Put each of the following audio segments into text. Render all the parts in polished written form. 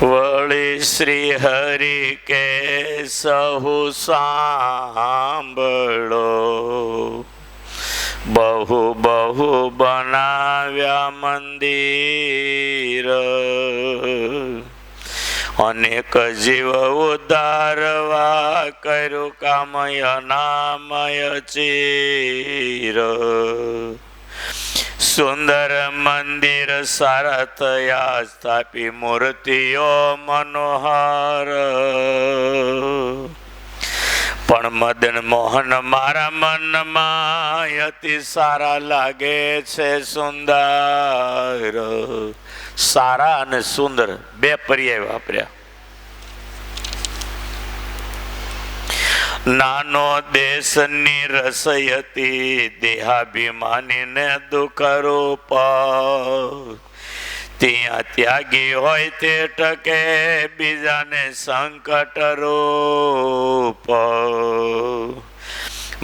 વળી શ્રી હરિ કે સહુ સાંભળો, બહુ બહુ બનાવ્યા મંદિર, અનેક જીવ ઉદ્ધારવા કર્યું કામય નામય ચીર. સુંદર મંદિર સારા થયા સ્થાપી મૂર્તિઓ મનોહર, પણ મદન મોહન મારા મનમાં અતિ સારા લાગે છે સુંદર. સારા અને સુંદર બે પર્યાય વાપર્યા. નાનો દેશની રસોઈ હતી દેહાભિમાનીને દુઃખરૂપ, ત્યાં ત્યાગી હોય તે ટકે બીજાને સંકટ રૂપ.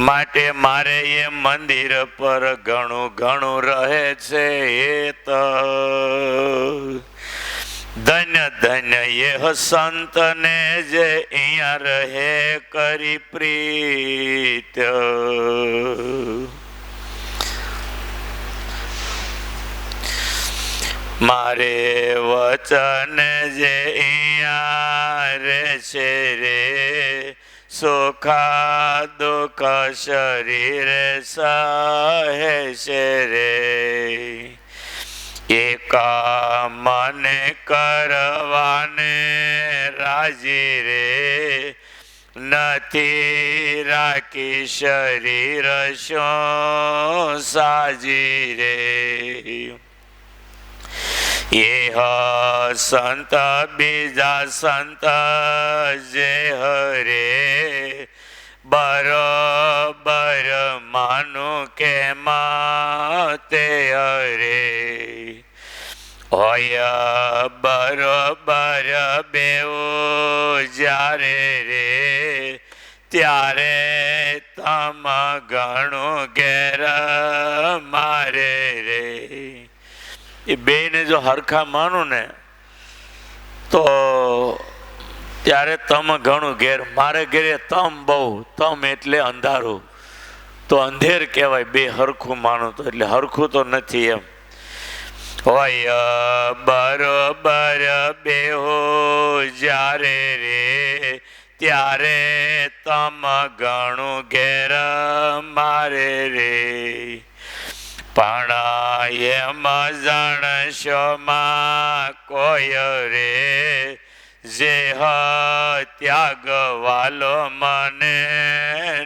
માટે મારે એ મંદિર પર ઘણું ઘણું રહે છે હેત. ધન્ય ધન્ય એ સંતને જે અહીંયા રહે કરી પ્રીત. મારે વચન જે અહીંયા રહે છે રે, સુખા દુઃખ શરીર સહે છે રે. એકા મને કરવાને રાજી રે, નથી રાખી શરીર શું સાજી રે. એ સંત બીજા સંત જે હરે, બરોબર માનું કે માતે હરે. હોય બરોબર બેઉ જ્યારે રે, ત્યારે તમ ઘણું ઘેર મારે રે. એ બેને જો હરખા માનું ને તો ત્યારે તમ ઘણું ઘેર, મારે ઘેરે તમ બહુ, તમ એટલે અંધારું, તો અંધેર કહેવાય. બે હરખું માનું તો, એટલે હરખું તો નથી એમ. હોય બરોબર બેહો જ્યારે રે, ત્યારે તમ ઘણું ઘેર મારે રે. પણ એમ જાણશો માં કોઈ રે, જે ત્યાગ વાલો મને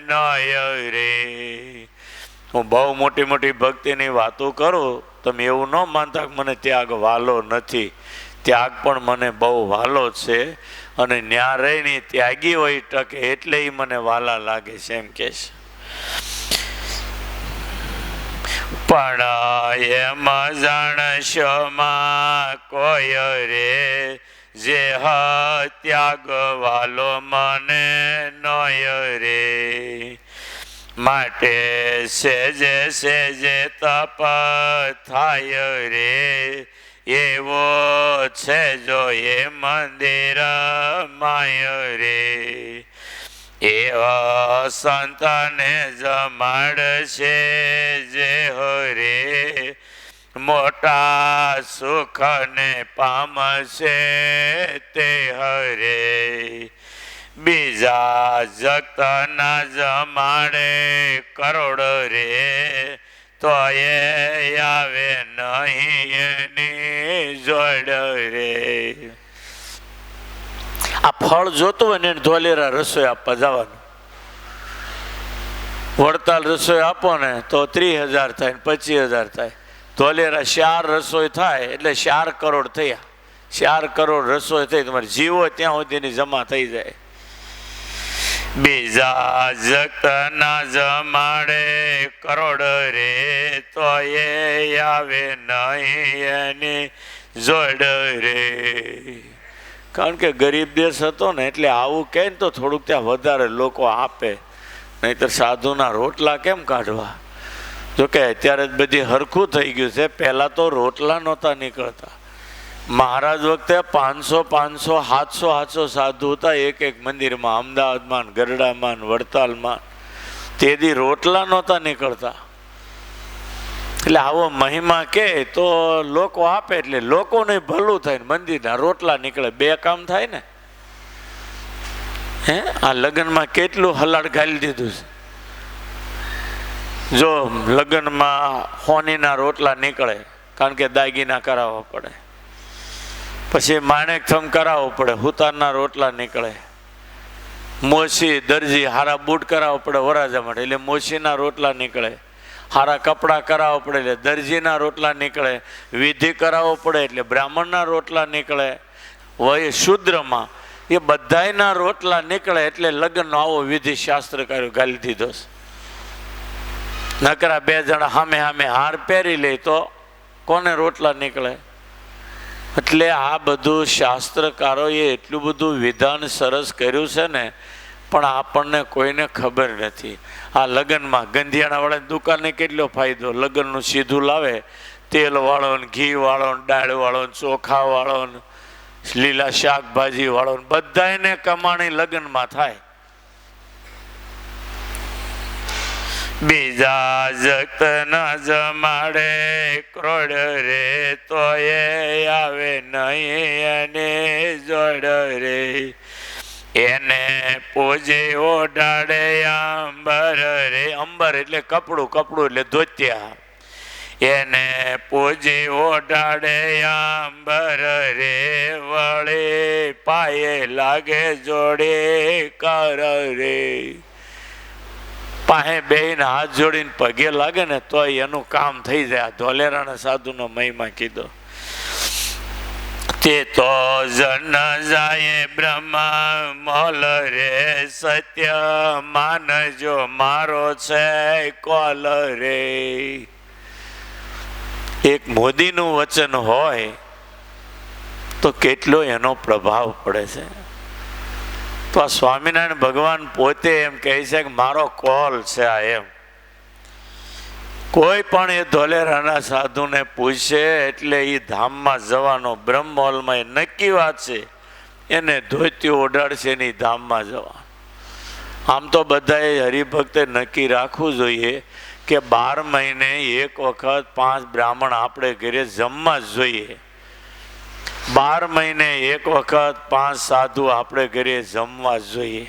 નય રે. હું બહુ મોટી મોટી ભક્તિની વાતો કરું, તમે એવું ન માનતા કે મને ત્યાગ વાલો નથી. ત્યાગ પણ મને બહુ વાલો છે, અને ન્યા રહીને ત્યાગી હોય ટકે એટલે એ મને વાલા લાગે છે એમ કે છે. પણ એમ જાણશો માં કોઈ રે, જે ત્યાગ વાલો મને નય રે. માટે સેજે સેજે તપ થાય રે, એવો છે જો એ મંદિર માય રે. એવા સંતને જમાડશે જે હરે, મોટા સુખને પામશે તે હરે. બીજા જગતના જમાડે કરોડ રે, તો એ આવે નહીં એની જોડ રે. આ ફળ જોતું હોય ને ધોલેરા રસોઈ આપવા જવાનું. વડતાલ રસોઈ આપો ને તો 30,000 થાય, 25,000 થાય. ધોલેરા 4 રસોઈ થાય એટલે 4 કરોડ થયા. 4 કરોડ રસોઈ થઈ, તમારે જીવો ત્યાં સુધીની જમા થઈ જાય. બીજા જગતના જમાડે કરોડ રે, તો એ આવે નહીં એની જોડ રે. કારણ કે ગરીબ દેશ હતો ને એટલે આવું કહે ને તો થોડુંક ત્યાં વધારે લોકો આપે, નહીતર સાધુના રોટલા કેમ કાઢવા. જોકે અત્યારે જ બધી હરખું થઈ ગયું છે. પહેલાં તો રોટલા નહોતા નીકળતા, મહારાજ વખતે 500 700 સાધુ હતા એક એક મંદિરમાં, અમદાવાદમાં, ગરડામાં, વડતાલમાં. તેથી રોટલા નહોતા નીકળતા. એટલે આવો મહિમા કે તો લોકો આપે એટલે લોકોને ભલું થાય, મંદિરના રોટલા નીકળે, બે કામ થાય ને. હે, આ લગ્નમાં કેટલું હલાડ ઘાલી દીધું છે. જો લગ્નમાં હોનીના રોટલા નીકળે, કારણ કે દાગીના કરાવવા પડે, પછી માણેક થમ કરાવવો પડે, હુતારના રોટલા નીકળે, મોસી દરજી હારા બૂટ કરાવવો પડે વરાજા માટે એટલે મોસીના રોટલા નીકળે, હારા કપડાં કરાવવા પડે એટલે દરજીના રોટલા નીકળે, વિધિ કરાવવો પડે એટલે બ્રાહ્મણના રોટલા નીકળે, વય શુદ્રમાં એ બધાયના રોટલા નીકળે. એટલે લગ્નનો આવો વિધિ શાસ્ત્રકારો ગાલી દીધો છે. નકરા બે જણા સામે સામે હાર પહેરી લે તો કોને રોટલા નીકળે? એટલે આ બધું શાસ્ત્રકારોએ એટલું બધું વિધાન સરસ કર્યું છે ને, પણ આપણને કોઈને ખબર નથી. આ લગ્નમાં ગંધિયાણાવાળાની દુકાને કેટલો ફાયદો, લગ્નનું સીધું લાવે, તેલ વાળો ને, ઘી વાળો ને, દાળ વાળો ને, ચોખા વાળો ને, લીલા શાકભાજી વાળો ને, બધાને કમાણી લગ્નમાં થાય. બીજા જગત ન જમાડે ક્રોડ રે તો એ આવે નહીં અને જોડ રે, એને પૂજે ઓઢાડે અંબર રે. અંબર એટલે કપડું, કપડું એટલે ધોતિયા. એને પૂજે ઓઢાડે અંબર રે, વળે પાયે લાગે જોડે કર રે. પાસે બેહીને હાથ જોડીને પગે લાગે ને તો એનું કામ થઈ જાય. ધોલેરાના સાધુનો મહિમા કીધો. તે તો જન જાય બ્રહ્મ મોલ રે, સત્ય માનજો મારો છે કોલ રે. એક મોદીનું વચન હોય તો કેટલો એનો પ્રભાવ પડે છે. તો આ સ્વામિનારાયણ ભગવાન પોતે એમ કહે છે કે મારો કોલ છે આ. એમ કોઈ પણ એ ધોલેરાના સાધુને પૂછે એટલે એ ધામમાં જવાનો, બ્રહ્મહોલમાં એ નક્કી વાત છે, એને ધોતી ઓઢાડશે ને ધામમાં જવા. આમ તો બધાએ હરિભક્તે નક્કી રાખવું જોઈએ કે 12 મહિને એક વખત 5 બ્રાહ્મણ આપણે ઘરે જમવા જ જોઈએ. 12 મહિને એક વખત 5 સાધુ આપણે ઘરે જમવા જોઈએ.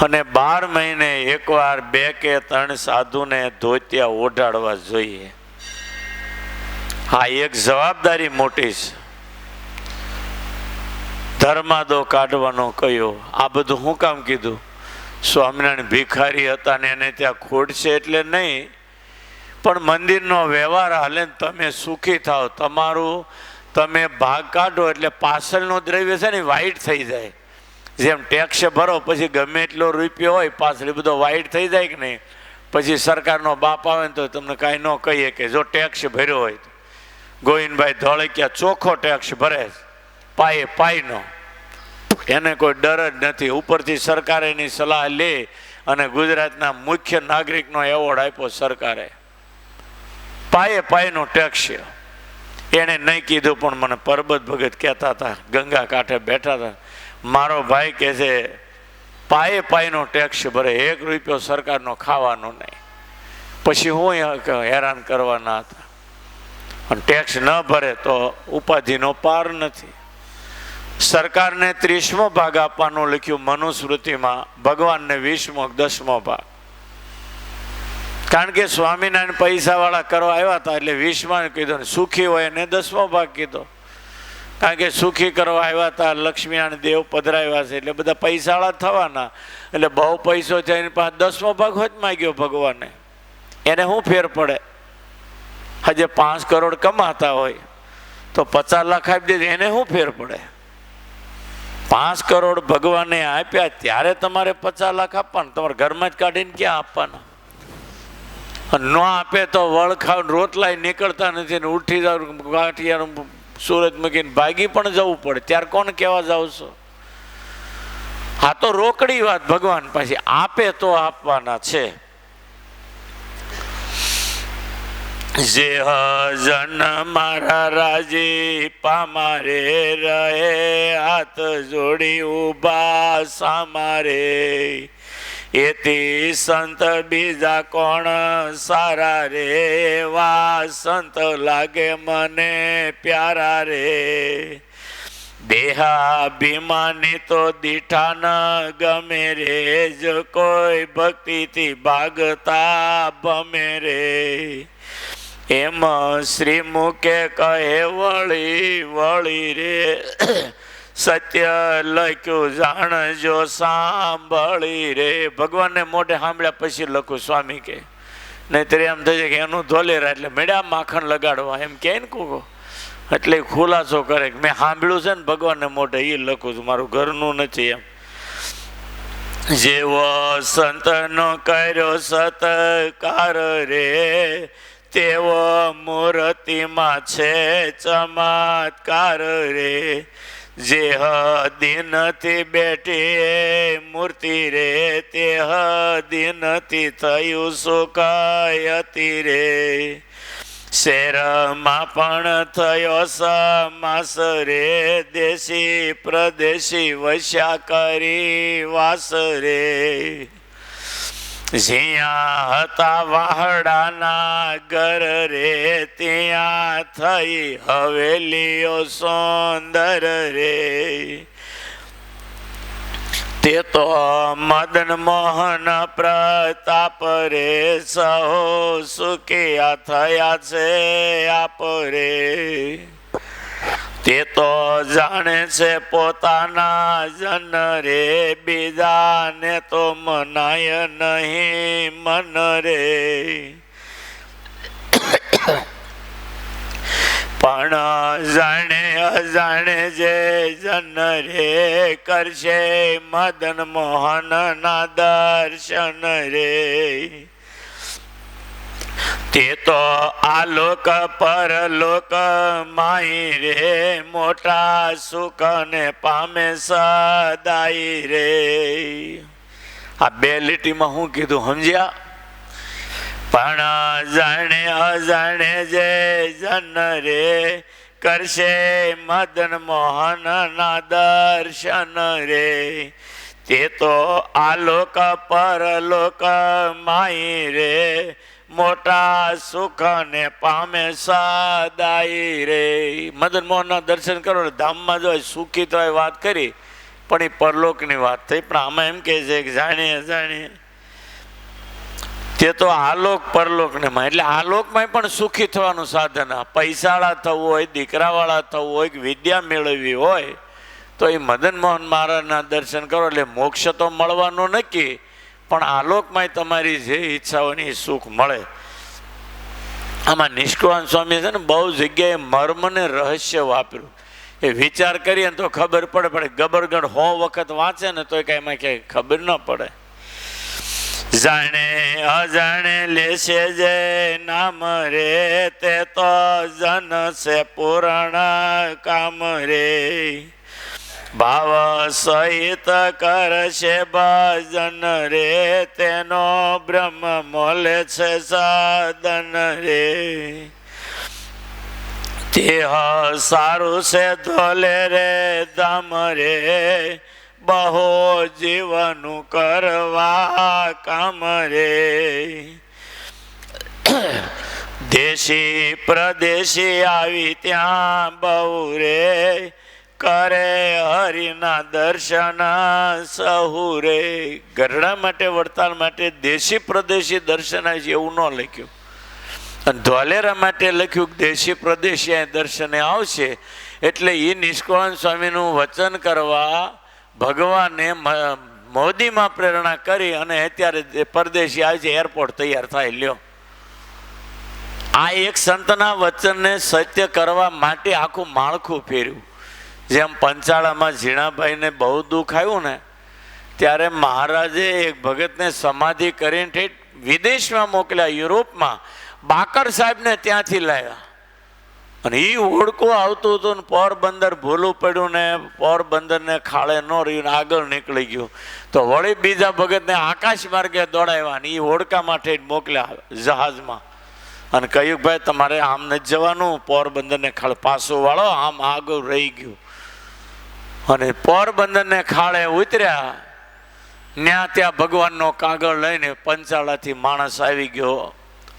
અને 12 મહિને એકવાર 2 કે 3 સાધુને ધોતિયા ઓઢાડવા જોઈએ. આ એક જવાબદારી મોટી છે. ધર્માદો કાઢવાનો કયો, આ બધું હું કામ કીધું? સ્વામિનારાયણ ભિખારી હતા ને એને ત્યાં ખોટ છે એટલે નહીં, પણ મંદિરનો વ્યવહાર હાલે તમે સુખી થાવ, તમારું તમે ભાગ કાઢો એટલે પાછળનું દ્રવ્ય છે ને વાઈટ થઈ જાય. જેમ ટેક્સ ભરો પછી ગમે એટલો રૂપિયો હોય પાછળ બધો વાઈટ થઈ જાય કે નહીં, પછી સરકારનો બાપ આવે ને તો તમને કાંઈ ન કહીએ કે જો ટેક્સ ભર્યો હોય તો. ગોવિંદભાઈ ધોળકિયા ચોખ્ખો ટેક્સ ભરે, પાયે પાયનો, એને કોઈ ડર જ નથી. ઉપરથી સરકારે એની સલાહ લે અને ગુજરાતના મુખ્ય નાગરિકનો એવોર્ડ આપ્યો સરકારે. પાયે પાયનો ટેક્સ. એને નહીં કીધું પણ મને પરબત ભગત કહેતા હતા, ગંગા કાંઠે બેઠા હતા, મારો ભાઈ કહે છે પાયે પાયનો ટેક્સ ભરે, 1 રૂપિયો સરકારનો ખાવાનો નહીં. પછી હું હેરાન કરવાના હતા. અને ટેક્સ ન ભરે તો ઉપાધિનો પાર નથી. સરકારને 30મો ભાગ આપવાનું લખ્યું મનુસ્મૃતિમાં, ભગવાનને 20મો 10મો ભાગ. કારણ કે સ્વામિનારાયણ પૈસાવાળા કરવા આવ્યા હતા એટલે 20માં કીધું, સુખી હોય એને 10મો ભાગ કીધો. કારણ કે સુખી કરવા આવ્યા હતા, લક્ષ્મીનારાયણ દેવ પધરાવ્યા છે એટલે બધા પૈસાવાળા થવાના. એટલે બહુ પૈસો છે એની પાસે 10મો ભાગ હોત માંગ્યો ભગવાને, એને શું ફેર પડે? હજે 5 કરોડ કમાતા હોય તો 50 લાખ આપી દે, એને શું ફેર પડે? 5 કરોડ ભગવાને આપ્યા ત્યારે તમારે 50 લાખ આપવાના, તમારે ઘરમાં જ કાઢીને ક્યાં આપવાના? ન આપે તો વળખાવ રોટલાય નીકળતા નથી ને ઉઠી જાવ ગાંઠિયા સુરત મૂકીને ભાગી પણ જવું પડે. ત્યારે કોણ કહેવા જાવ છો? આ તો રોકડી વાત ભગવાન પાસે, આપે તો આપવાના છે. જે જન મારા રાજી પામારે રહે હાથ જોડી ઉભા સામારે એથી સંત બીજા કોણ સારા રે વા સંત લાગે મને પ્યારા રે દેહાભિમાની તો દીઠા ન ગમે રે જો કોઈ ભક્તિથી ભાગતા ભમે રે એમ શ્રી મુકે કહે વળી વળી રે સત્ય લખ્યું જાણજો સાંભળી રે ભગવાનને મોઢે સાંભળ્યા પછી લખું સ્વામી કે નહીતર એમ થશે કે એનું ધોલેરા એટલે મેળા માખણ લગાડવા એમ કે ને કહો એટલે ખુલાસો કરે કે મેં સાંભળ્યું છે ને ભગવાનને મોઢે એ લખું છું મારું ઘરનું નથી એમ જેવો સંતનો કર્યો સત્કાર રે તેવો મૂર્તિમાં છે ચમત્કાર રે જે દિનથી બેઠી મૂર્તિ રે તે દિનથી થયું સુકાયતી રે શેરમાં પણ થયો સમાસ રે દેશી પ્રદેશી વસ્યા કરી વાસ રે જ્યાં હતા વાહડાના ઘર રે ત્યાં થઈ હવેલીઓ સુંદર રે તે તો મદન મોહન પ્રતાપ રે સહો સુખિયા થયા છે આપ રે તે તો જાણે છે પોતાના જન રે બીજાને તો મનાય નહીં મન રે પણ જાણે અજાણે જે જન રે કરશે મદન મોહન ના દર્શન રે તે તો આલોક પરલોક માઈ રે મોટા સુખ ને પામે સદાઈ રે આ બે લીટીમાં હું કીધું સમજ્યા પણ જાણે અજાણે જે જન રે કરશે મદન મોહન ના દર્શન રે તે તો આલોક પરલોક માઈ રે મોટા સુખ ને પામે સદાઈ રે મદન મોહન ના દર્શન કરો ને ધામમાં જો સુખી તો વાત કરી પણ એ પરલોકની વાત થઈ પણ આમાં એમ કે છે કે જાણે અજાણે તે તો આલોક પરલોક ને માં એટલે આલોકમાં પણ સુખી થવાનું સાધન પૈસાવાળા થવું હોય દીકરાવાળા થવું હોય કે વિદ્યા મેળવવી હોય તો એ મદન મોહન મહારાજના દર્શન કરો એટલે મોક્ષ તો મળવાનું નક્કી પણ આલોકમાં તમારી જે ઈચ્છાઓની સુખ મળે આમાં નિષ્કવાન સ્વામી છે ને બહુ જગ્યાએ મર્મ ને રહસ્ય વાપર્યું એ વિચાર કરીએ તો ખબર પડે ગબરગઢ 100 વખત વાંચે ને તો એમાં ક્યાંય ખબર ન પડે જાણે અજાણે લેશે જે નામ રે તે તો જન છે પૂર્ણ કામ રે ભાવ સહિત કરશે ભજન રે તેનો બ્રહ્મ મોલે છે સાધન રે તે સારું છે ધોલે રે ધામ રે બહુ જીવનું કરવા કામ રે દેશી પ્રદેશી આવી ત્યાં બહુ રે કરે હરિના દર્શન સહુ રે ગરડા માટે વડતાલ માટે દેશી પ્રદેશી દર્શન એવું ન લખ્યું અને ધોલેરા માટે લખ્યું દેશી પ્રદેશી દર્શને આવશે એટલે એ નિષ્કવાન સ્વામીનું વચન કરવા ભગવાને મોદીમાં પ્રેરણા કરી અને અત્યારે પરદેશી આવે છે એરપોર્ટ તૈયાર થાય લ્યો આ એક સંતના વચનને સત્ય કરવા માટે આખું માળખું ફેર્યું જેમ પંચાળામાં ઝીણાભાઈને બહુ દુઃખ આવ્યું ને ત્યારે મહારાજે એક ભગતને સમાધિ કરીને વિદેશમાં મોકલ્યા યુરોપમાં બાકર સાહેબને ત્યાંથી લાવ્યા અને એ ઓળખું આવતું હતું ને પોરબંદર ભૂલું પડ્યું ને પોરબંદરને ખાડે ન રહ્યું ને આગળ નીકળી ગયું તો વળી બીજા ભગતને આકાશ માર્ગે દોડાવ્યા ને એ હોડકા માટે મોકલ્યા જહાજમાં અને કહ્યું ભાઈ તમારે આમ નથી જવાનું, પોરબંદરને ખાડે પાછું વાળો, આમ આગળ રહી ગયું. અને પોરબંદરને ખાડે ઉતર્યા, ત્યાં ભગવાનનો કાગળ લઈને પંચાળાથી માણસ આવી ગયો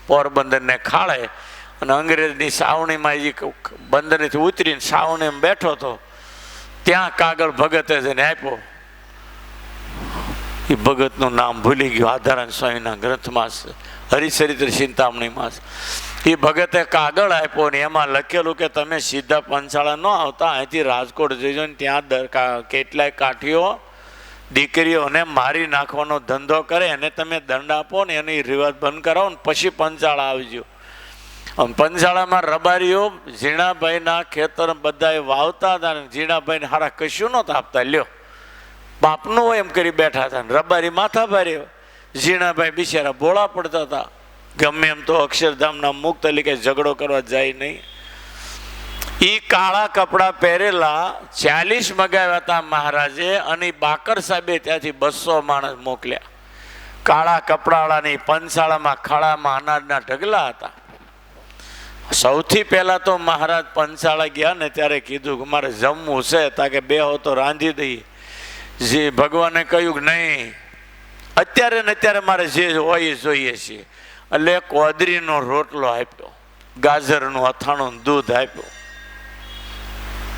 પોરબંદરને ખાડે. અને અંગ્રેજની સાવણીમાં એ બંદરેથી ઉતરીને સાવણીમાં બેઠો હતો, ત્યાં કાગળ ભગતે જઈને આપ્યો. એ ભગતનું નામ ભૂલી ગયું, આધારાન સ્વામીના ગ્રંથમાં છે, હરિચરિત્ર ચિંતામણીમાં છે. એ ભગતે કાગળ આપ્યો ને એમાં લખેલું કે તમે સીધા પંચાળા ન આવતા, અહીંથી રાજકોટ જઈજો ને ત્યાં કેટલાય કાઠીઓ દીકરીઓને મારી નાખવાનો ધંધો કરે, એને તમે દંડ આપો ને એની રિવાજ બંધ કરાવો ને પછી પંચાળા આવજો. પંચાળામાં રબારીઓ ઝીણાભાઈના ખેતર બધા વાવતા હતા ને ઝીણાભાઈને હારા કશું નહોતા આપતા, લ્યો બાપનું હોય એમ કરી બેઠા હતા ને રબારી માથા ભારે. ઝીણાભાઈ બિચારા ભોળા પડતા હતા, ગમે એમ તો અક્ષરધામના મુક્ત તરીકે ઝઘડો કરવા જાય નહીં. એ કાળા કપડા પહેરેલા 40 મગાવ્યા હતા મહારાજે, અને બાકર સાહેબે ત્યાંથી 200 માણસ મોકલ્યા. કાળા કપડાવાળાની પંચાળામાં ખાડામાં અનાજના ઢગલા હતા. સૌથી પહેલા તો મહારાજ પંચાળા ગયા ને ત્યારે કીધું કે મારે જમવું છે, તાકે બે હો તો રાંધી દઈએ. જે ભગવાને કહ્યું કે નહીં, અત્યારે ને અત્યારે મારે જે હોય જોઈએ છીએ. એટલે કોદરીનો રોટલો આપ્યો, ગાજરનું અથાણું દૂધ આપ્યું.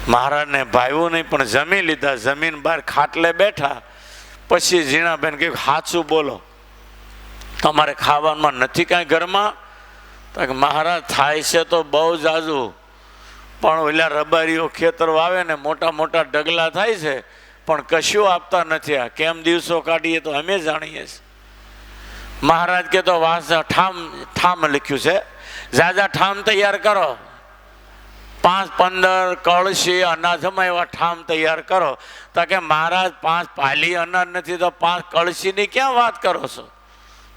મહારાજને ભાવ્યું નહીં પણ જમી લીધા. જમીન બહાર ખાટલે બેઠા. પછી ઝીણાબેન કહ્યું સાચું બોલો, તમારે ખાવામાં નથી કાંઈ ઘરમાં? તો મહારાજ થાય છે તો બહુ જાજુ, પણ ઓલા રબારીઓ ખેતર વાવે ને મોટા મોટા ઢગલા થાય છે, પણ કશું આપતા નથી. આ કેમ દિવસો કાઢીએ તો અમે જાણીએ છીએ. મહારાજ કે તો વાસ ઠામ લખ્યું છે, જાજા ઠામ તૈયાર કરો, 5-15 કળશી અનાજમાં એવા ઠામ તૈયાર કરો. તો કે મહારાજ 5 પાલી અનાજ નથી તો 5 કળશીની ક્યાં વાત કરો છો?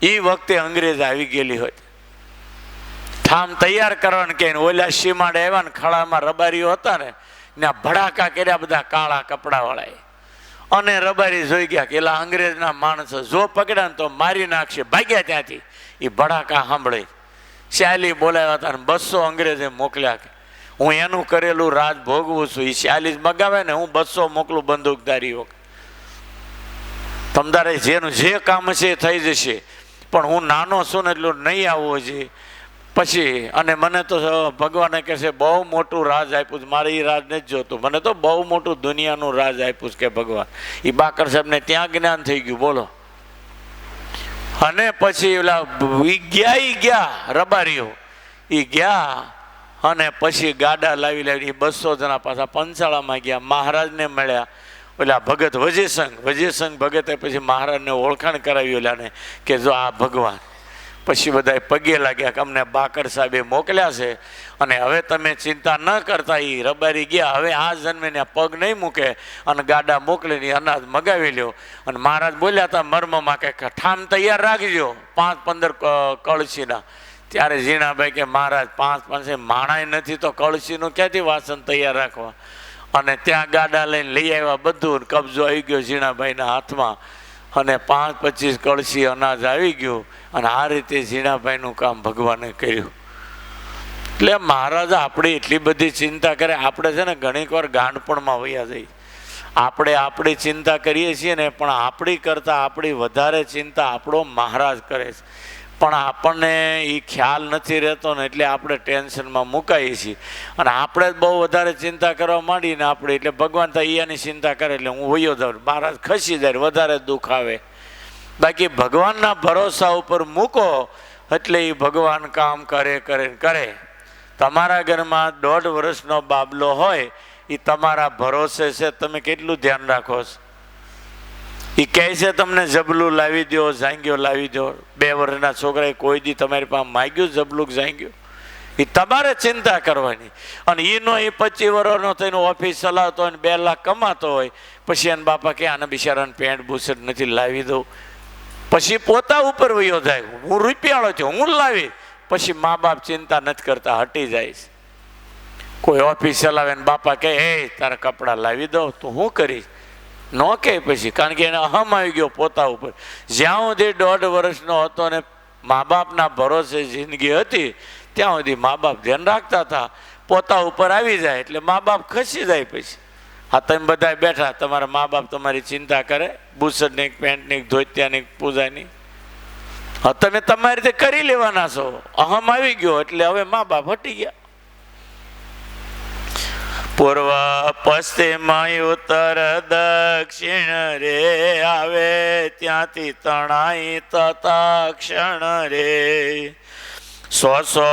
એ વખતે અંગ્રેજ આવી ગયેલી હોય. ઠામ તૈયાર કરવાનું કે ઓલા સીમાડે આવ્યા ને ખળામાં રબારીઓ હતા ને ત્યાં ભડાકા કર્યા બધા કાળા કપડાવાળાએ. અને રબારી જોઈ ગયા કે એલા અંગ્રેજના માણસો જો પકડ્યા ને તો મારી નાખશે, ભાગ્યા ત્યાંથી. એ ભડાકા સાંભળે શ્યાલી બોલાવ્યા હતા ને 200 અંગ્રેજે મોકલ્યા કે હું એનું કરેલું રાજ ભોગવું છું. એ 40 મગાવે ને હું 200 મોકલું બંદૂકધારીઓ. તમતારે જેનું જે કામ છે એ થઈ જશે, પણ હું નાનો છું ને એટલું નહીં આવવું જોઈએ. પછી અને મને તો ભગવાને કહે છે બહુ મોટું રાજ આપ્યું છે, મારે એ રાજ નથી જોતું, મને તો બહુ મોટું દુનિયાનું રાજ આપ્યું છે કે ભગવાન. એ બાકર સાહેબને ત્યાં જ્ઞાન થઈ ગયું, બોલો. અને પછી ઓલા ગયા રબારીઓ, એ ગયા અને પછી ગાડા લાવી 200 જણા પાછા પંચાળામાં ગયા. મહારાજને મળ્યા ઓલા ભગત વજયસંઘ ભગતે પછી મહારાજને ઓળખાણ કરાવી ઓલાને કે જો આ ભગવાન. પછી બધા પગે લાગ્યા કે અમને બાકર સાહેબે મોકલ્યા છે અને હવે તમે ચિંતા ન કરતા. એ રબારી ગયા, હવે આ જન્મે પગ નહીં મૂકે અને ગાડા મોકલીને અનાજ મગાવી લ્યો. અને મહારાજ બોલ્યા હતા મર્મમાં કે ઠામ તૈયાર રાખજો 5-15 કળશીના. ત્યારે ઝીણાભાઈ કે મહારાજ 5-5 માણાય નથી તો કળશીનું ક્યાંથી વાસણ તૈયાર રાખવા? અને ત્યાં ગાડા લઈને લઈ આવ્યા, બધું કબજો આવી ગયો ઝીણાભાઈના હાથમાં. અને 5-25 કળશી અનાજ આવી ગયું. અને આ રીતે ઝીણાભાઈનું કામ ભગવાને કર્યું. એટલે મહારાજ આપણે એટલી બધી ચિંતા કરે, આપણે છે ને ઘણીક વાર ગાંડપણમાં વયા જઈએ. આપણે આપણી ચિંતા કરીએ છીએ ને, પણ આપણી કરતાં આપણી વધારે ચિંતા આપણો મહારાજ કરે છે. પણ આપણને એ ખ્યાલ નથી રહેતો ને, એટલે આપણે ટેન્શનમાં મુકાઈએ છીએ. અને આપણે જ બહુ વધારે ચિંતા કરવા માંડીને આપણે, એટલે ભગવાન તો અહીંયાની ચિંતા કરે એટલે હું વયો જાઉં, મહારાજ ખસી જાય, વધારે દુઃખ આવે. બાકી ભગવાનના ભરોસા ઉપર મૂકો એટલે એ ભગવાન કામ કરે. તમારા ઘરમાં 1.5 વર્ષનો બાબલો હોય, એ તમારા ભરોસે છે, તમે કેટલું ધ્યાન રાખો છો? એ કહે છે તમને જબલું લાવી દો, ઝાંગ્યો લાવી દો. 2 વર્ષના છોકરાએ કોઈ દી તમારી પાસે માગ્યું જબલું ઝાંગ્યું? એ તમારે ચિંતા કરવાની. અને એનો એ 25 વર્ષનો થઈને ઓફિસ ચલાવતો હોય, 2 લાખ કમાતો હોય, પછી એના બાપા કે આને બિચારાને પેન્ટ બુશર્ટ નથી લાવી દઉં. પછી પોતા ઉપર વયો જાય, હું રૂપિયાળો છું, હું લાવી. પછી મા બાપ ચિંતા નથી કરતા, હટી જાય છે. કોઈ ઓફિસ ચલાવે ને બાપા કહે એ તારા કપડાં લાવી દો, તો હું કરીશ? ન કહે પછી, કારણ કે એને અહમ આવી ગયો પોતા ઉપર. જ્યાં સુધી 1.5 વર્ષનો હતો ને મા બાપના ભરોસે જિંદગી હતી, ત્યાં સુધી મા બાપ ધ્યાન રાખતા હતા. પોતા ઉપર આવી જાય એટલે મા બાપ ખસી જાય. પછી હા, તમે બધા બેઠા, તમારા મા બાપ તમારી ચિંતા કરે બુશર્ટની, પેન્ટની, ધોતિયાની, પૂજાની. હા, તમે તમારી રીતે કરી લેવાના છો. અહમ આવી ગયો એટલે હવે મા બાપ હટી ગયા. પૂર્વ પશ્ચિમ ઉત્તર દક્ષિણ રે આવે, ત્યાંથી તણાઈ તત્ક્ષણ રે. 100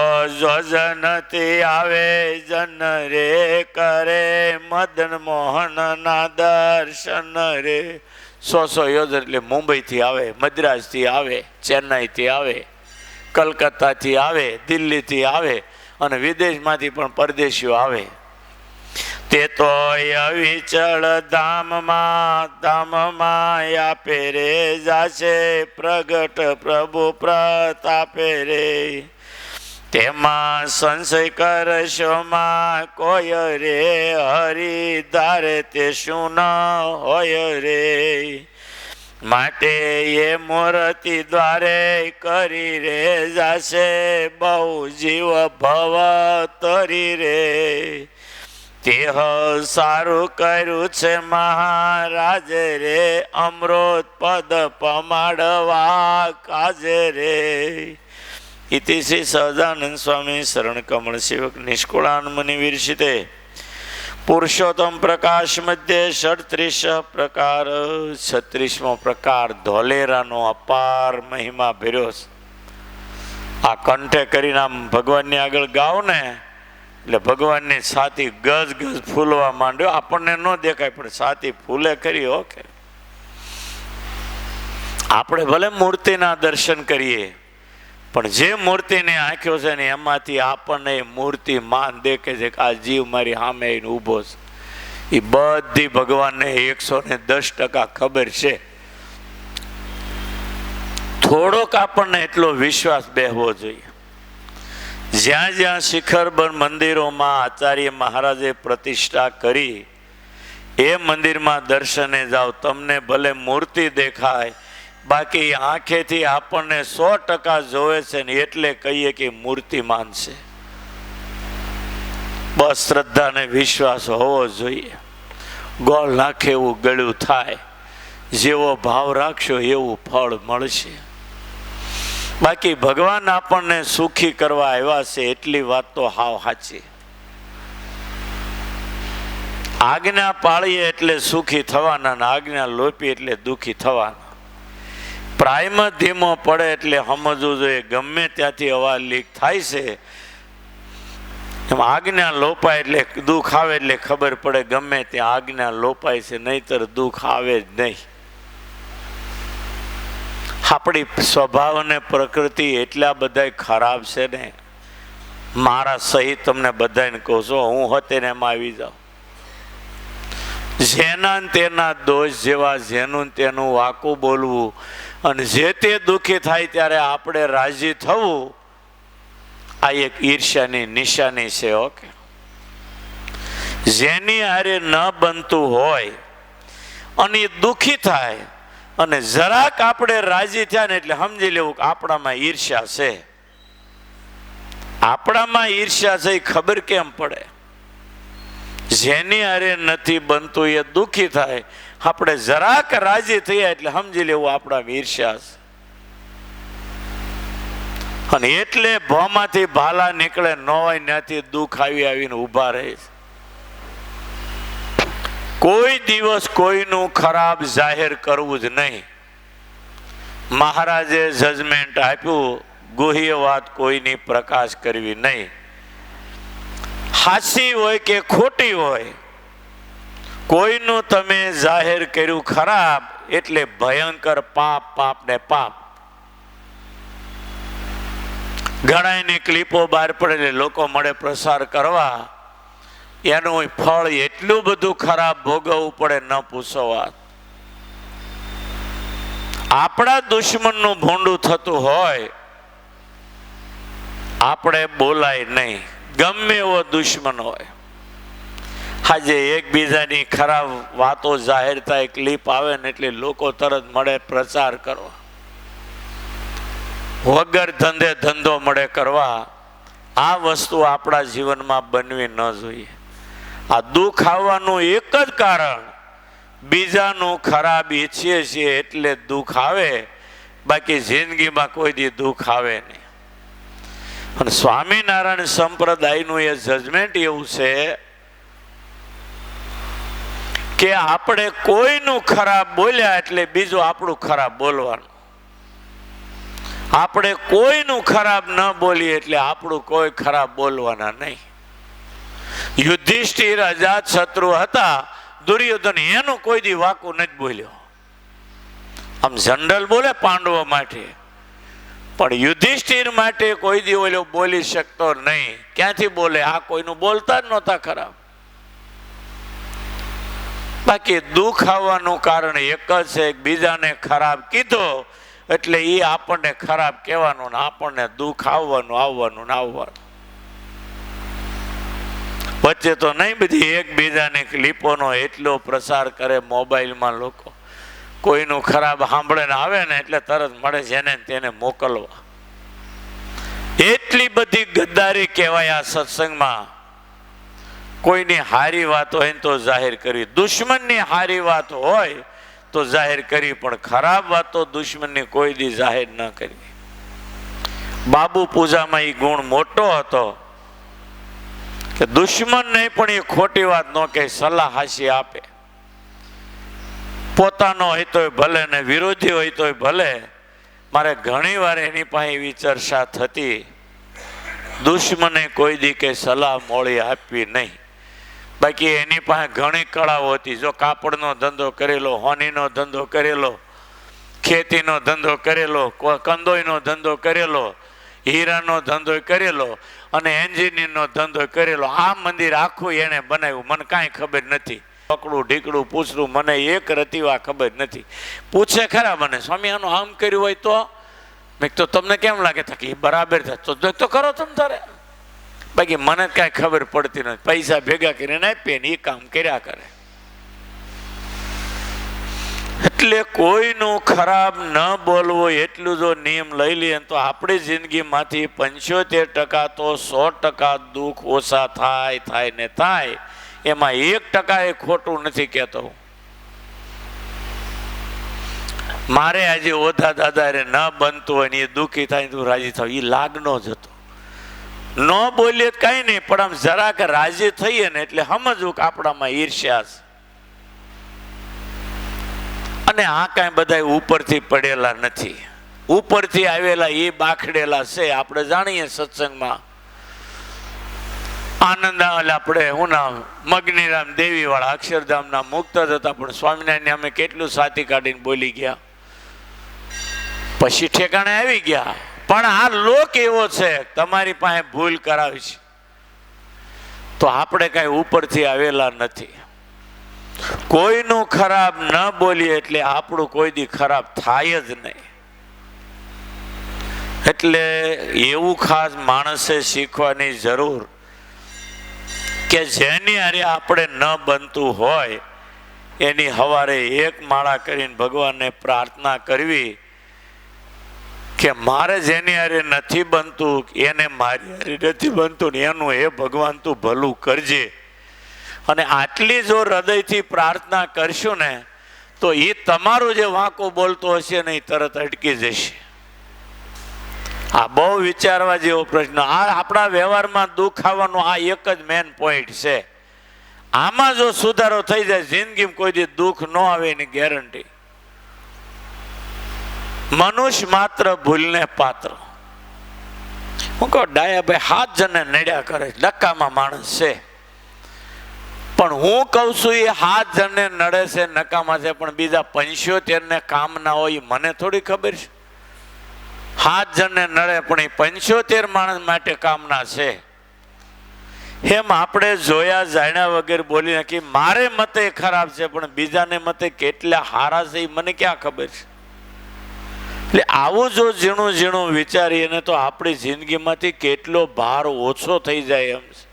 યોજનથી આવે જન રે, કરે મદન મોહન ના દર્શન રે. 100 યોજન એટલે મુંબઈથી આવે, મદ્રાસથી આવે, ચેન્નાઈથી આવે, કલકત્તાથી આવે, દિલ્હીથી આવે અને વિદેશમાંથી પણ પરદેશીઓ આવે. તે તો અવિચળ ધામમાં આપે રે, જાશે પ્રગટ પ્રભુ પ્રતાપે રે. તેમાં સંશય કરશો માં કોઈ રે, હરિ ધારે તે શું ન હોય રે. માટે એ મૂર્તિ દ્વારે કરી રે, જાશે બહુ જીવ ભવ તરી રે. તે સારું કર્યું છે મહારાજ રે, અમૃત પદ પમાડવા કાજે રે. ઇતિ શ્રી સહજાનંદ સ્વામી શરણ કમળ સેવક નિષ્કુળાન મુનિ વિરચિતે પુરુષોત્તમ પ્રકાશ મધ્ય 37 પ્રકાર. 36મો પ્રકાર ધોલેરાનો અપાર મહિમા ભર્યો. આ કંઠે કરીને આમ ભગવાનની આગળ ગાવ ને એટલે ભગવાનની છાતી ગજ ગજ ફૂલવા માંડ્યો. આપણને ન દેખાય પણ છાતી ફૂલે કરી. ઓકે, આપણે ભલે મૂર્તિના દર્શન કરીએ પણ જે મૂર્તિની આંખો છે ને એમાંથી આપણને મૂર્તિ માન દેખે છે કે આ જીવ મારી સામે આવીને ઊભો છે. એ બધી ભગવાનને 110% ખબર છે. થોડોક આપણને એટલો વિશ્વાસ બેહવો જોઈએ. જ્યાં જ્યાં શિખરબંધ મંદિરોમાં આચાર્ય મહારાજે પ્રતિષ્ઠા કરી એ મંદિરમાં દર્શને જાઓ, તમને ભલે મૂર્તિ દેખાય, બાકી આંખેથી આપણને 100% જોવે છે ને એટલે કહીએ કે મૂર્તિમાન છે. બસ શ્રદ્ધા ને વિશ્વાસ હોવો જોઈએ. ગોળ નાખે એવું ગળ્યું થાય. જેવો ભાવ રાખશો એવું ફળ મળશે. બાકી ભગવાન આપણને સુખી કરવા આવ્યા છે એટલી વાત તો હાવ સાચી. આજ્ઞા પાળીએ એટલે સુખી થવાના, આજ્ઞા લોપી એટલે દુઃખી થવાના. પ્રાઇમ ધીમો પડે એટલે સમજવું જોઈએ ગમે ત્યાંથી અવાજ લીક થાય છે. એમ આજ્ઞા લોપાય એટલે દુઃખ આવે એટલે ખબર પડે ગમે ત્યાં આજ્ઞા લોપાય છે, નહીતર દુઃખ આવે જ નહીં. આપણી સ્વભાવ અને પ્રકૃતિ એટલા બધા ખરાબ છે ને, મારા સહિત તમને બધાને કહું છું, હું હોતે ને એમાં આવી જાઉં. જેના તેના દોષ જેવા, જેનું તેનું વાકું બોલવું અને જે તે દુઃખી થાય ત્યારે આપણે રાજી થવું, આ એક ઈર્ષ્યાની નિશાની છે. ઓકે, જેની હારે ન બનતું હોય અને એ દુઃખી થાય અને જરાક આપણે રાજી થયા ને એટલે સમજી લેવું કે આપણામાં ઈર્ષ્યા છે. આપણામાં ઈર્ષ્યા છે એ ખબર કેમ પડે? જેની હારે નથી બનતું એ દુઃખી થાય, આપણે જરાક રાજી થયા એટલે સમજી લેવું આપણામાં ઈર્ષ્યા છે. અને એટલે ભોમાંથી ભાલા નીકળે ન હોય ત્યાંથી દુઃખ આવીને ઊભા રહે. કોઈ દિવસ કોઈનું ખરાબ જાહેર કરવું જ નહીં. મહારાજે જજમેન્ટ આપ્યું, ગુહ્ય વાત કોઈની પ્રકાશ કરવી નહીં. હાચી હોય કે ખોટી હોય, કોઈનું તમે જાહેર કર્યું ખરાબ એટલે ભયંકર પાપ, પાપ ને પાપ. ઘણાની ક્લિપો બહાર પડે લોકો મળે પ્રસાર કરવા, એનું ફળ એટલું બધું ખરાબ ભોગવવું પડે ન પૂછો વાત. આપણા દુશ્મનનું ભોંડું થતું હોય આપણે બોલાય નહીં, ગમે એવો દુશ્મન હોય. આજે એકબીજાની ખરાબ વાતો જાહેર થાય, ક્લિપ આવે ને એટલે લોકો તરત મળે પ્રચાર કરવા, વગર ધંધે ધંધો મળે કરવા. આ વસ્તુ આપણા જીવનમાં બનવી ન જોઈએ. આ દુઃખ આવવાનું એક જ કારણ, બીજાનું ખરાબ ઈચ્છીએ છીએ એટલે દુઃખ આવે, બાકી જિંદગીમાં કોઈ દી દુઃખ આવે નહીં. અને સ્વામિનારાયણ સંપ્રદાયનું એ જજમેન્ટ એવું છે કે આપણે કોઈનું ખરાબ બોલ્યા એટલે બીજું આપણું ખરાબ બોલવાનું. આપણે કોઈનું ખરાબ ન બોલીએ એટલે આપણું કોઈ ખરાબ બોલવાના નહીં. યુધિષ્ઠિર અજાત શત્રુ હતા, દુર્યોધન એનું કોઈ દી વાકું નથી બોલ્યો. આમ જનરલ બોલે પાંડવો માટે, પણ યુધિષ્ઠિર માટે કોઈ દી ઓલો બોલી શકતો નહીં. ક્યાંથી બોલે? આ કોઈનું બોલતા જ નહોતા ખરાબ. બાકી દુઃખ આવવાનું કારણ એક જ છે, બીજાને ખરાબ કીધો એટલે એ આપણને ખરાબ કહેવાનું ને આપણને દુઃખ આવવાનું ને આવવાનું. વચ્ચે તો નહીં બધી એકબીજાની ક્લિપોનો એટલો પ્રસાર કરે મોબાઈલમાં લોકો. કોઈનું ખરાબ સાંભળે ને આવે ને એટલે તરત મળે જેને તેને મોકલવા. એટલી બધી ગદ્દારી કહેવાય આ સત્સંગમાં. કોઈની હારી વાત હોય તો જાહેર કરવી, દુશ્મનની હારી વાત હોય તો જાહેર કરવી, પણ ખરાબ વાતો દુશ્મનની કોઈ દી જાહેર ન કરવી. બાબુ પૂજામાં એ ગુણ મોટો હતો કે દુશ્મન નહીં પણ એ ખોટી વાત ન કહે, સલાહ હાસી આપે. પોતાનો હોય તોય ભલે ને વિરોધી હોય તોય ભલે. મારે ઘણી વાર એની પાસે એવી ચર્ચા થતી, દુશ્મને કોઈ દી કે સલાહ મોડી આપવી નહીં. બાકી એની પાસે ઘણી કળાઓ હતી. જો કાપડનો ધંધો કરેલો, હોનીનો ધંધો કરેલો, ખેતીનો ધંધો કરેલો, કંદોઈનો ધંધો કરેલો, હીરાનો ધંધો કરેલો અને એન્જિનિયરનો ધંધો કરેલો. આ મંદિર આખું એને બનાવ્યું, મને કાંઈ ખબર નથી. પકડું ઢીકડું પૂછડું મને એક રતીવા ખબર નથી. પૂછે ખરા મને, સ્વામી આનું આમ કર્યું હોય તો? મેં તો તમને કેમ લાગે કે એ બરાબર થાય તો કરો તમે તારે. બાકી મને કાંઈ ખબર પડતી નથી. પૈસા ભેગા કરીને આપીએ ને એ કામ કર્યા કરે. એટલે કોઈનું ખરાબ ન બોલવું એટલું જો નિયમ લઈ લઈએ તો આપણી જિંદગીમાંથી 75% તો 100% દુઃખ ઓછા થાય ને થાય. એમાં 1% એ ખોટું નથી કહેતો. મારે આજે ઓધા દાદા ન બનતું હોય ને એ દુઃખી થાય તું રાજી થાવ, એ લાગનો જ હતો. ન બોલીએ કઈ નહીં, પણ આમ જરાક રાજી થઈએ ને એટલે સમજવું કે આપણામાં ઈર્ષ્યા છે. અને આ કાંઈ બધા ઉપરથી પડેલા નથી, ઉપરથી આવેલા એ બાખડેલા છે. આપણે જાણીએ સત્સંગમાં આનંદ આપણે હું નામ મગનીરામ દેવી વાળા અક્ષરધામના મુક્ત હતા, પણ સ્વામિનારાયણ અમે કેટલું સાથી કાઢીને બોલી ગયા, પછી ઠેકાણે આવી ગયા. પણ આ લોક એવો છે તમારી પાસે ભૂલ કરાવી છે, તો આપણે કઈ ઉપરથી આવેલા નથી. કોઈનું ખરાબ ન બોલીએ એટલે આપણું કોઈ દી ખરાબ થાય જ નહીં. એટલે એવું ખાસ માણસે શીખવાની જરૂર કે જેની હારે આપણે ન બનતું હોય એની સવારે એક માળા કરીને ભગવાનને પ્રાર્થના કરવી કે મારે જેની હારે નથી બનતું એને મારી હારે નથી બનતું ને એનું એ ભગવાન તું ભલું કરજે. અને આટલી જો હૃદયથી પ્રાર્થના કરશું ને તો એ તમારું જે વાંકો બોલતો હશે ને એ તરત અટકી જશે. આ બહુ વિચારવા જેવો પ્રશ્ન. આ આપણા વ્યવહારમાં દુઃખ આવવાનો આ એક જ મેન પોઈન્ટ છે. આમાં જો સુધારો થઈ જાય જિંદગીમાં કોઈ દી દુઃખ ન આવે એની ગેરંટી. મનુષ્ય માત્ર ભૂલને પાત્ર. હું કહું ડાયાભાઈ 7 જણને નડ્યા કરે, નકામા માણસ છે. પણ હું કહું છું એ 7 જણને નડે છે નકામા છે, પણ બીજા 75 ને કામ ના હોય મને થોડી ખબર છે. 7 જણને નડે પણ એ 75 માણસ માટે કામના છે. એમ આપણે જોયા જાણ્યા વગર બોલી નાખી. મારે મતે ખરાબ છે પણ બીજાને મતે કેટલા હારા છે એ મને ક્યાં ખબર છે. એટલે આવું જો ઝીણું ઝીણું વિચારીએ ને તો આપણી જિંદગીમાંથી કેટલો ભાર ઓછો થઈ જાય એમ છે.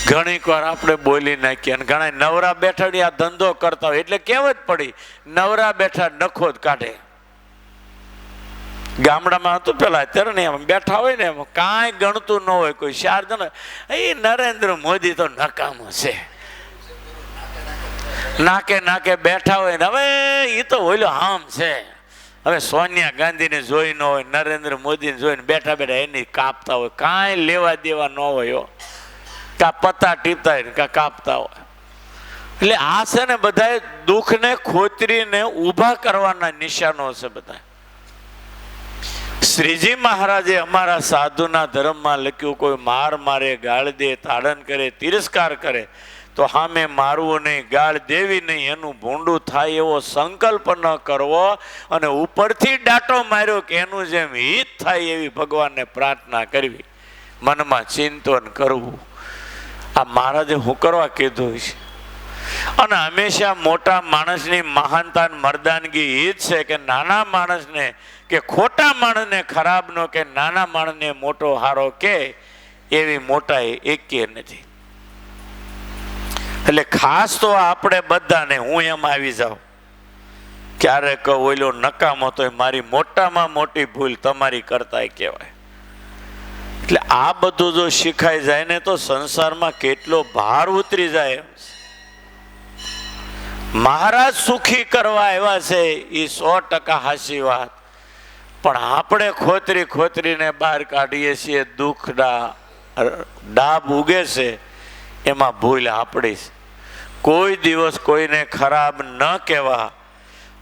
ઘણીક વાર આપણે બોલી નાખીએ અને ઘણા નવરા બેઠા આ ધંધો કરતા હોય એટલે કહેવત પડી નવરા બેઠા નખો જ કાઢે. ગામડામાં હતું પેલા, અત્યારે ને એમ બેઠા હોય ને એમ કાંઈ ગણતું ન હોય કોઈ. 4 જણ એ નરેન્દ્ર મોદી તો નકામો છે, નાકે નાકે બેઠા હોય ને. હવે એ તો ઓલો આમ છે. હવે સોનિયા ગાંધીને જોઈ ન હોય, નરેન્દ્ર મોદીને જોઈને બેઠા બેઠા એની કાપતા હોય, કાંઈ લેવા દેવા ન હોય. કા પત્તા ટીપતા હોય કા કાપતા હોય. એટલે આ છે ને બધા દુઃખને ખોતરીને ઊભા કરવાના નિશાનો છે બધા. શ્રીજી મહારાજે અમારા સાધુના ધર્મમાં લખ્યું, કોઈ માર મારે, ગાળ દે, તાડન કરે, તિરસ્કાર કરે તો સામે મારવું નહીં, ગાળ દેવી નહીં, એનું ભૂંડું થાય એવો સંકલ્પ ન કરવો, અને ઉપરથી દાટો માર્યો કે એનું જેમ હિત થાય એવી ભગવાનને પ્રાર્થના કરવી, મનમાં ચિંતન કરવું. આ મહારાજે હું કરવા કીધું છે. અને હંમેશા મોટા માણસની મહાનતા મર્દાનગી એ જ છે કે નાના માણસને કે ખોટા માણસને ખરાબ નો કે નાના માણસને મોટો હારો કે એવી મોટાઈ એકે નથી. એટલે ખાસ તો આપણે બધાને, હું એમ આવી જાઉં ક્યારેક ઓઈલો નકામો તો મારી મોટામાં મોટી ભૂલ તમારી કરતા કહેવાય. એટલે આ બધું જો શીખાઈ જાય ને તો સંસારમાં કેટલો ભાર ઉતરી જાય એમ છે. મહારાજ સુખી કરવા આવ્યા છે એ 100% હાચી વાત, પણ આપણે ખોતરી ખોતરીને બહાર કાઢીએ છીએ. દુઃખના ડાબ ઉગે છે એમાં ભૂલ આપણી છે. કોઈ દિવસ કોઈને ખરાબ ન કહેવા,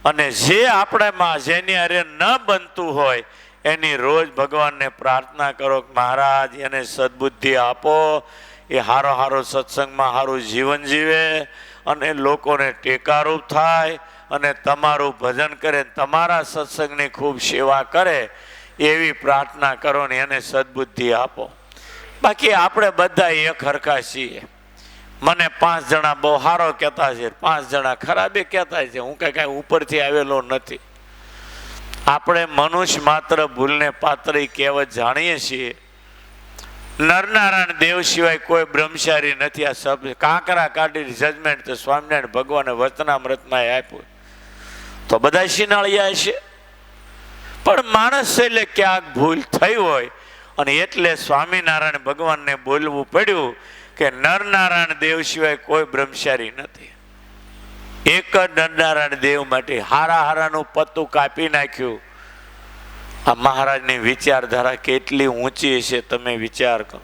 અને જે આપણામાં જેની હારે ન બનતું હોય એની રોજ ભગવાનને પ્રાર્થના કરો કે મહારાજ એને સદબુદ્ધિ આપો, એ હારો હારો સત્સંગમાં સારું જીવન જીવે અને લોકોને ટેકારૂપ થાય અને તમારું ભજન કરે, તમારા સત્સંગની ખૂબ સેવા કરે એવી પ્રાર્થના કરો ને એને સદબુદ્ધિ આપો. બાકી આપણે બધા એક હરખા છીએ. મને 5 જણા બહુ સારો કહેતા છે, 5 જણા ખરાબે કહેતા છે. હું કઈ ઉપરથી આવેલો નથી. આપણે મનુષ્ય માત્ર ભૂલને પાત્ર કહેવત જાણીએ છીએ. નરનારાયણ દેવ સિવાય કોઈ બ્રહ્મચારી નથી. આ સબ કાંકરા કાઢી જજમેન્ટ તો સ્વામિનારાયણ ભગવાને વચનામૃતમાં આપ્યું, તો બધા શિનાળિયા છે. પણ માણસ એટલે ક્યાંક ભૂલ થઈ હોય અને એટલે સ્વામિનારાયણ ભગવાનને બોલવું પડ્યું કે નરનારાયણ દેવ સિવાય કોઈ બ્રહ્મચારી નથી. એક જ નરનારાયણ દેવ માટે હારા હારાનું પત્તું કાપી નાખ્યું. આ મહારાજની વિચારધારા કેટલી ઊંચી છે તમે વિચાર કરો.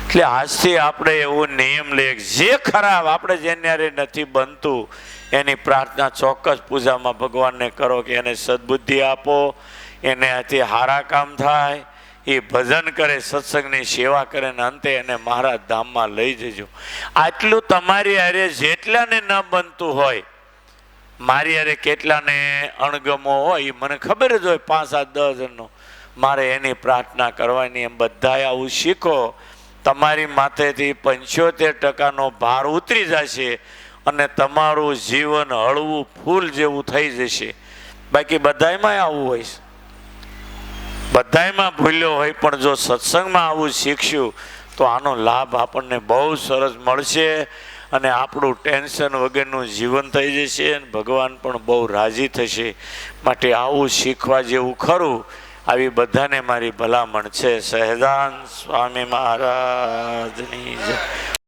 એટલે આજથી આપણે એવો નિયમ લઈએ, જે ખરાબ આપણે જેને નથી બનતું એની પ્રાર્થના ચોક્કસ પૂજામાં ભગવાનને કરો કે એને સદબુદ્ધિ આપો, એને આથી હારા કામ થાય, એ ભજન કરે, સત્સંગની સેવા કરે ને અંતે એને મહારાજ ધામમાં લઈ જજો. આટલું તમારી હારે જેટલાને ન બનતું હોય, મારી હારે કેટલાને અણગમો હોય એ મને ખબર જ હોય, 5-7-10 જણનો, મારે એની પ્રાર્થના કરવાની. એમ બધાએ આવું શીખો. તમારી માથેથી 75% ભાર ઉતરી જશે અને તમારું જીવન હળવું ફૂલ જેવું થઈ જશે. બાકી બધાયમાં આવું હોય છે, બધાયમાં ભૂલ્યો હોય, પણ જો સત્સંગમાં આવું શીખશું તો આનો લાભ આપણને બહુ સરસ મળશે અને આપણું ટેન્શન વગરનું જીવન થઈ જશે અને ભગવાન પણ બહુ રાજી થશે. માટે આવું શીખવા જેવું ખરું. આવી બધાને મારી ભલામણ છે. સહજાન સ્વામી મહારાજની જય.